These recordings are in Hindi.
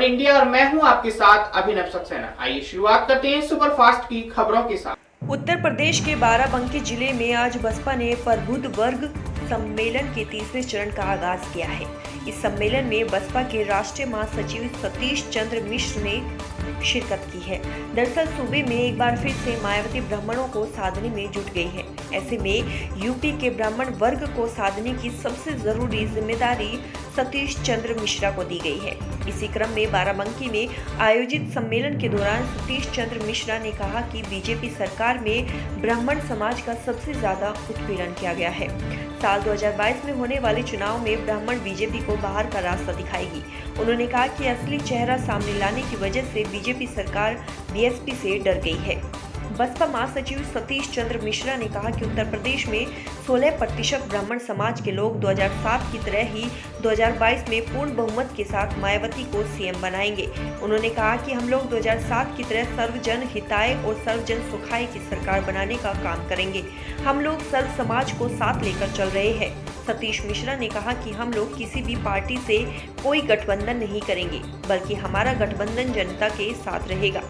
इंडिया और मैं हूं आपके साथ अभिनव सक्सेना। आइए शुरुआत करते हैं सुपरफास्ट की खबरों के साथ। उत्तर प्रदेश के बाराबंकी जिले में आज बसपा ने प्रबुद्ध वर्ग सम्मेलन के तीसरे चरण का आगाज किया है। इस सम्मेलन में बसपा के राष्ट्रीय महासचिव सतीश चंद्र मिश्र ने शिरकत की है। दरअसल सूबे में एक बार फिर से मायावती ब्राह्मणों को साधने में जुट गई है। ऐसे में यूपी के ब्राह्मण वर्ग को साधने की सबसे जरूरी जिम्मेदारी सतीश चंद्र मिश्रा को दी गई है। इसी क्रम में बाराबंकी में आयोजित सम्मेलन के दौरान सतीश चंद्र मिश्रा ने कहा कि बीजेपी सरकार में ब्राह्मण समाज का सबसे ज्यादा उत्पीड़न किया गया है। साल 2022 में होने वाले चुनाव में ब्राह्मण बीजेपी को बाहर का रास्ता दिखाएगी। उन्होंने कहा कि असली चेहरा सामने लाने की वजह से बीजेपी सरकार बीएसपी से डर गई है। बसपा महासचिव सतीश चंद्र मिश्रा ने कहा कि उत्तर प्रदेश में 16% ब्राह्मण समाज के लोग 2007 की तरह ही 2022 में पूर्ण बहुमत के साथ मायावती को सीएम बनाएंगे। उन्होंने कहा कि हम लोग 2007 की तरह सर्वजन हिताय और सर्वजन सुखाय की सरकार बनाने का काम करेंगे। हम लोग सर्व समाज को साथ लेकर चल रहे हैं। सतीश मिश्रा ने कहा कि हम लोग किसी भी पार्टी से कोई गठबंधन नहीं करेंगे, बल्कि हमारा गठबंधन जनता के साथ रहेगा।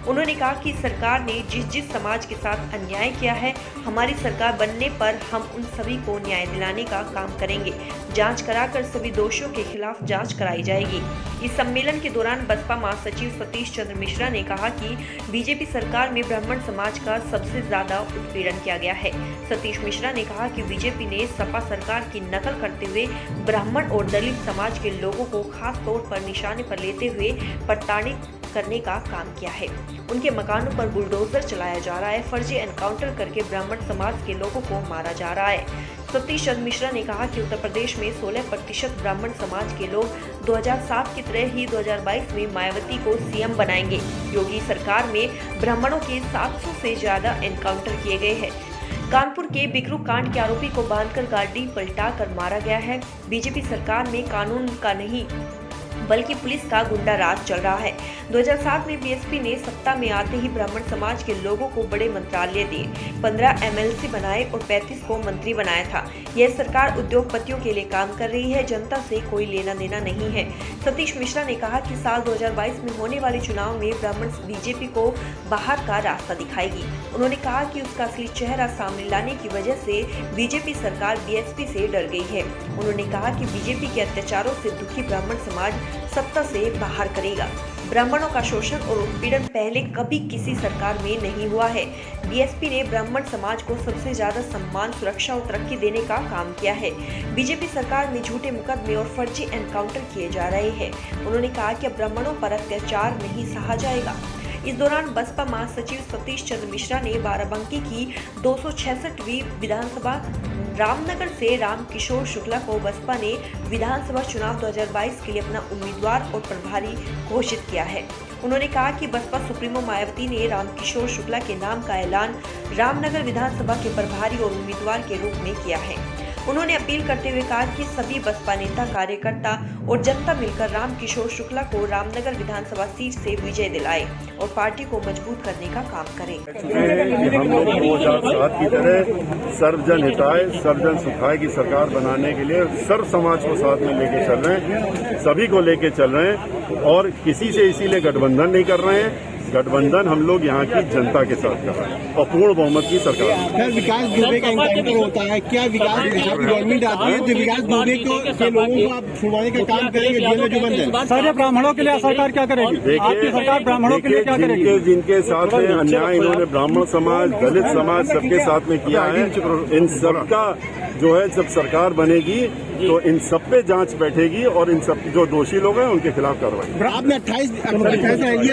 उन्होंने कहा कि सरकार ने जिस समाज के साथ अन्याय किया है, हमारी सरकार बनने पर हम उन सभी को न्याय दिलाने का काम करेंगे। जांच कराकर सभी दोषियों के खिलाफ जांच कराई जाएगी। इस सम्मेलन के दौरान बसपा महासचिव सतीश चंद्र मिश्रा ने कहा कि बीजेपी सरकार में ब्राह्मण समाज का सबसे ज्यादा उत्पीड़न किया गया है। सतीश मिश्रा ने कहा कि बीजेपी ने सपा सरकार की नकल करते हुए ब्राह्मण और दलित समाज के लोगों को खास तौर पर निशाने पर लेते हुए प्रताड़ित करने का काम किया है। उनके मकानों पर बुलडोजर चलाया जा रहा है, फर्जी एनकाउंटर करके ब्राह्मण समाज के लोगों को मारा जा रहा है। सतीश चंद्र मिश्रा ने कहा कि उत्तर प्रदेश में 16% ब्राह्मण समाज के लोग 2007 की तरह ही 2022 में मायावती को सीएम बनाएंगे। योगी सरकार में ब्राह्मणों के 700 से ज्यादा एनकाउंटर किए गए हैं। कानपुर के बिकरू कांड के आरोपी को बांधकर गाड़ी पलटा कर मारा गया है। बीजेपी सरकार में कानून का नहीं बल्कि पुलिस का गुंडा राज चल रहा है। 2007 में बीएसपी ने सत्ता में आते ही ब्राह्मण समाज के लोगों को बड़े मंत्रालय दिए, 15 एमएलसी बनाए और 35 को मंत्री बनाया था। यह सरकार उद्योगपतियों के लिए काम कर रही है, जनता से कोई लेना देना नहीं है। सतीश मिश्रा ने कहा कि साल 2022 में होने वाले चुनाव में ब्राह्मण बीजेपी को बाहर का रास्ता दिखाएगी। उन्होंने कहा कि उसका असली चेहरा सामने लाने की वजह से बीजेपी सरकार बीएसपी से डर गई है। उन्होंने कहा कि बीजेपी के अत्याचारों से दुखी ब्राह्मण समाज सत्ता से बाहर करेगा। ब्राह्मणों का शोषण और उत्पीड़न पहले कभी किसी सरकार में नहीं हुआ है। बीएसपी ने ब्राह्मण समाज को सबसे ज्यादा सम्मान, सुरक्षा और तरक्की देने का काम किया है। बीजेपी सरकार में झूठे मुकदमे और फर्जी एनकाउंटर किए जा रहे हैं। उन्होंने कहा कि अब ब्राह्मणों पर अत्याचार नहीं सहा जाएगा। इस दौरान बसपा महासचिव सतीश चंद्र मिश्रा ने बाराबंकी की 266वीं विधानसभा रामनगर से रामकिशोर शुक्ला को बसपा ने विधानसभा चुनाव 2022 के लिए अपना उम्मीदवार और प्रभारी घोषित किया है। उन्होंने कहा कि बसपा सुप्रीमो मायावती ने रामकिशोर शुक्ला के नाम का ऐलान रामनगर विधानसभा के प्रभारी और उम्मीदवार के रूप में किया है। उन्होंने अपील करते हुए कहा कि सभी बसपा नेता, कार्यकर्ता और जनता मिलकर रामकिशोर शुक्ला को रामनगर विधानसभा सीट से विजय दिलाए और पार्टी को मजबूत करने का काम करें। हम लोग 2007 की तरह सर्वजन हिताय, सर्वजन सुखाय की सरकार बनाने के लिए सर्व समाज को साथ में लेके चल रहे हैं, सभी को लेके चल रहे हैं और किसी से इसीलिए गठबंधन नहीं कर रहे हैं। गठबंधन हम लोग यहाँ की जनता के साथ कर रहे हैं और पूर्ण बहुमत की सरकार। सर, विकास दुबे का एनकाउंटर होता है, क्या विकास गवर्नमेंट आती है तो विकास दुबे के लोगों को आप छुड़वाने का काम करेंगे? जेल में जो बंद है सर, ब्राह्मणों के लिए सरकार क्या करेगी? आपकी सरकार ब्राह्मणों के लिए क्या करेगी? जिनके साथ में अन्याय इन्होंने ब्राह्मण समाज, दलित समाज सबके साथ में किया है, इन सबका जो है जब सरकार बनेगी तो इन सब पे जांच बैठेगी और इन सब जो दोषी लोग हैं उनके खिलाफ कार्रवाई। आपने 28